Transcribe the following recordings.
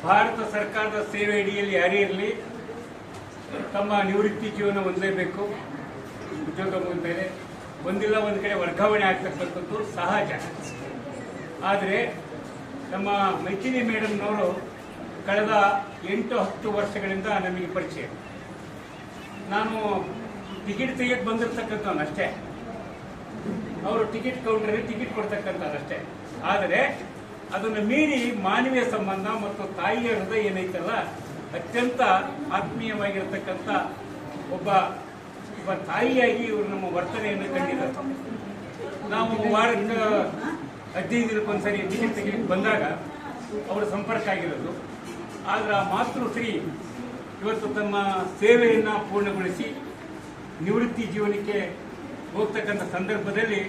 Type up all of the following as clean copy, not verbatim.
ಭಾರತ ಸರ್ಕಾರದ ಸೇವೆ ಅಡಿಯಲ್ಲಿ ಯಾರೇ ಇರಲಿ ತಮ್ಮ ನಿವೃತ್ತಿ ಜೀವನ ಹೊಂದಲೇಬೇಕು. ಉದ್ಯೋಗ ಮುಗಿದ ಮೇಲೆ ಒಂದಿಲ್ಲ ಒಂದು ಕಡೆ ವರ್ಗಾವಣೆ ಆಗ್ತಕ್ಕಂಥದ್ದು ಸಹಜ. ಆದರೆ ನಮ್ಮ ಮೈಥಿಲಿ ಮೇಡಮ್ನವರು ಕಳೆದ 8-10 ವರ್ಷಗಳಿಂದ ನಮಗೆ ಪರಿಚಯ. ನಾನು ಟಿಕೆಟ್ ತೆಗೆಯಕ್ಕೆ ಬಂದಿರತಕ್ಕಂಥವ್ನು ಅಷ್ಟೇ, ಅವರು ಟಿಕೆಟ್ ಕೌಂಟರಲ್ಲಿ ಟಿಕೆಟ್ ಕೊಡ್ತಕ್ಕಂಥದ್ದಷ್ಟೇ. ಆದರೆ ಅದನ್ನು ಮೀರಿ ಮಾನವೀಯ ಸಂಬಂಧ ಮತ್ತು ತಾಯಿಯ ಹೃದಯ ಏನೈತಲ್ಲ, ಅತ್ಯಂತ ಆತ್ಮೀಯವಾಗಿರತಕ್ಕಂಥ ಒಬ್ಬ ತಾಯಿಯಾಗಿ ಇವರು ನಮ್ಮ ವರ್ತನೆಯನ್ನು ಕಂಡಿದ್ದಾರೆ. ನಾವು ವಾರಕ್ಕೆ 15 ದಿನಕ್ಕೊಂದ್ಸರಿ ಟಿಕೆಟ್ ತೆಗೆಯಕ್ಕೆ ಬಂದಾಗ ಅವರ ಸಂಪರ್ಕ ಆಗಿರೋದು. ಆದರೆ ಆ ಮಾತೃಶ್ರೀ ಇವತ್ತು ತಮ್ಮ ಸೇವೆಯನ್ನು ಪೂರ್ಣಗೊಳಿಸಿ ನಿವೃತ್ತಿ ಜೀವನಕ್ಕೆ ಹೋಗ್ತಕ್ಕಂಥ ಸಂದರ್ಭದಲ್ಲಿ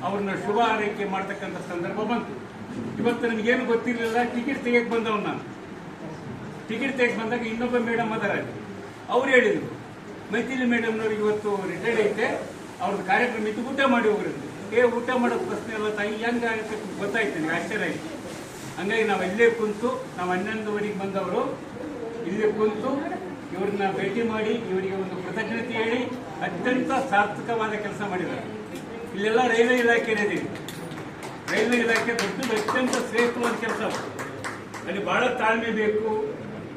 ಅವ್ರನ್ನ ಶುಭ ಆರೈಕೆ ಮಾಡ್ತಕ್ಕಂಥ ಸಂದರ್ಭ ಬಂತು. ಇವತ್ತು ನನಗೇನು ಗೊತ್ತಿರಲಿಲ್ಲ, ಟಿಕೆಟ್ ತೆಗೆಯಕ್ಕೆ ಬಂದವ್ ನಾನು. ಟಿಕೆಟ್ ತೆಗೆದು ಬಂದಾಗ ಇನ್ನೊಬ್ಬ ಮೇಡಮ್ ಅದರ ಅವ್ರು ಹೇಳಿದರು, ಮೈಥಿಲಿ ಮೇಡಮ್ನವ್ರಿಗೆ ಇವತ್ತು ರಿಟೈರ್ಡ್ ಐತೆ, ಅವ್ರದ್ದು ಕಾರ್ಯಕ್ರಮ ಇತ್ತು, ಊಟ ಮಾಡಿ ಹೋಗ್ರಂತೆ. ಊಟ ಮಾಡೋ ಪ್ರಶ್ನೆ ಎಲ್ಲ ತಾಯಿ ಹೆಂಗಾಗುತ್ತೆ ಗೊತ್ತಾಯ್ತು ನನಗೆ, ಆಶ್ಚರ್ಯ ಆಯಿತು. ಹಂಗಾಗಿ ನಾವು ಇಲ್ಲೇ ಕುಂತು, ನಾವು 11:30 ಬಂದವರು ಇಲ್ಲೇ ಕುಂತು ಇವ್ರನ್ನ ಭೇಟಿ ಮಾಡಿ ಇವರಿಗೆ ಒಂದು ಕೃತಜ್ಞತೆ ಹೇಳಿ ಅತ್ಯಂತ ಸಾರ್ಥಕವಾದ ಕೆಲಸ ಮಾಡಿದ್ದಾರೆ. ಇಲ್ಲೆಲ್ಲ ರೈಲ್ವೆ ಇಲಾಖೆ ಇದೆ, ರೈಲ್ವೆ ಇಲಾಖೆ ದೊಡ್ಡದು, ಅತ್ಯಂತ ಶ್ರೇಷ್ಠವಾದ ಕೆಲಸ. ಅಲ್ಲಿ ಬಹಳ ತಾಳ್ಮೆ ಬೇಕು,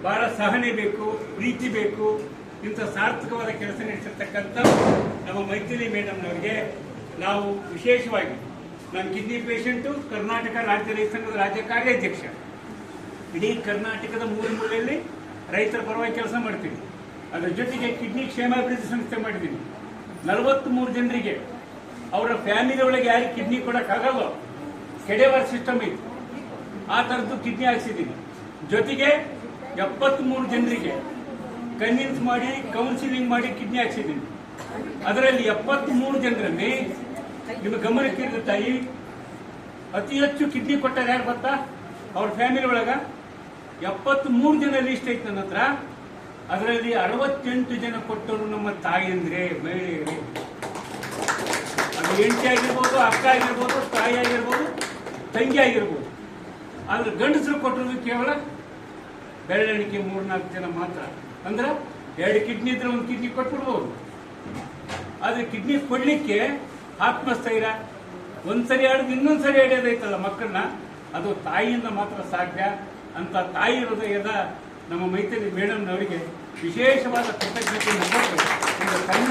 ಬಹಳ ಸಹನೆ ಬೇಕು, ಪ್ರೀತಿ ಬೇಕು. ಇಂಥ ಸಾರ್ಥಕವಾದ ಕೆಲಸ ನಡೆಸಿರ್ತಕ್ಕಂಥ ನಮ್ಮ ಮೈಥಿಲಿ ಮೇಡಮ್ನವರಿಗೆ ನಾವು ವಿಶೇಷವಾಗಿ, ನಾನು ಕಿಡ್ನಿ ಪೇಷಂಟು, ಕರ್ನಾಟಕ ರಾಜ್ಯ ರೈತ ಸಂಘದ ರಾಜ್ಯ ಕಾರ್ಯಾಧ್ಯಕ್ಷ. ಇಡೀ ಕರ್ನಾಟಕದ ಮೂಲೆಯಲ್ಲಿ ರೈತರ ಪರವಾಗಿ ಕೆಲಸ ಮಾಡ್ತೀವಿ. ಅದರ ಜೊತೆಗೆ ಕಿಡ್ನಿ ಕ್ಷೇಮಾಭಿವೃದ್ಧಿ ಸಂಸ್ಥೆ ಮಾಡಿದ್ದೀನಿ. 43 ಜನರಿಗೆ ಅವರ ಫ್ಯಾಮಿಲಿ ಒಳಗೆ ಯಾರಿಗೆ ಕಿಡ್ನಿ ಕೊಡೋಕ್ಕಾಗಲ್ಲ, ಕೆಡೆವರ್ ಸಿಸ್ಟಮ್ ಐತಿ, ಆ ಥರದ್ದು ಕಿಡ್ನಿ ಹಾಕ್ಸಿದ್ದೀನಿ. ಜೊತೆಗೆ 73 ಜನರಿಗೆ ಕನ್ವಿನ್ಸ್ ಮಾಡಿ ಕೌನ್ಸಿಲಿಂಗ್ ಮಾಡಿ ಕಿಡ್ನಿ ಹಾಕ್ಸಿದ್ದೀನಿ. ಅದರಲ್ಲಿ 73 ಜನರಲ್ಲಿ ನಿಮ್ಮ ಗಮನಕ್ಕಿರುವ ತಾಯಿ ಅತಿ ಹೆಚ್ಚು ಕಿಡ್ನಿ ಕೊಟ್ಟಾರೆ ಯಾರು ಗೊತ್ತಾ? ಅವ್ರ ಫ್ಯಾಮಿಲಿ ಒಳಗ 73 ಜನ ಲಿಸ್ಟ್ ಐತೆ ನನ್ನ ಹತ್ರ. ಅದರಲ್ಲಿ 68 ಜನ ಕೊಟ್ಟವರು ನಮ್ಮ ತಾಯಿ ಅಂದ್ರೆ ಮಹಿಳೆಯರು. ಅದು ಹೆಂಡತಿ ಆಗಿರ್ಬೋದು, ಅಕ್ಕ ಆಗಿರ್ಬೋದು, ತಾಯಿ ಆಗಿರ್ಬೋದು, ತಂಗಿ ಆಗಿರ್ಬೋದು. ಆದ್ರೆ ಗಂಡಸರು ಕೊಟ್ಟಿರೋದು ಕೇವಲ ಬೆರಳೆಣಿಕೆ 3-4 ಜನ ಮಾತ್ರ. ಅಂದ್ರೆ 2 ಕಿಡ್ನಿ ಇದ್ರೆ 1 ಕಿಡ್ನಿ ಕೊಟ್ಬಿಡ್ಬೋದು. ಆದ್ರೆ ಕಿಡ್ನಿ ಕೊಡ್ಲಿಕ್ಕೆ ಆತ್ಮಸ್ಥೈರ್ಯ, ಒಂದ್ಸರಿ ಆಡಿದ್ರೆ ಇನ್ನೊಂದ್ಸರಿ ಹಿಡಿಯೋದೈತಲ್ಲ ಮಕ್ಕಳನ್ನ, ಅದು ತಾಯಿಯಿಂದ ಮಾತ್ರ ಸಾಧ್ಯ. ಅಂತ ತಾಯಿ ಹೃದಯದ ನಮ್ಮ ಮೈಥಿಲಿ ಮೇಡಮ್ನವರಿಗೆ ವಿಶೇಷವಾದ ಕೃತಜ್ಞತೆಯನ್ನು ಕೊಟ್ಟು ಒಂದು ಸಣ್ಣ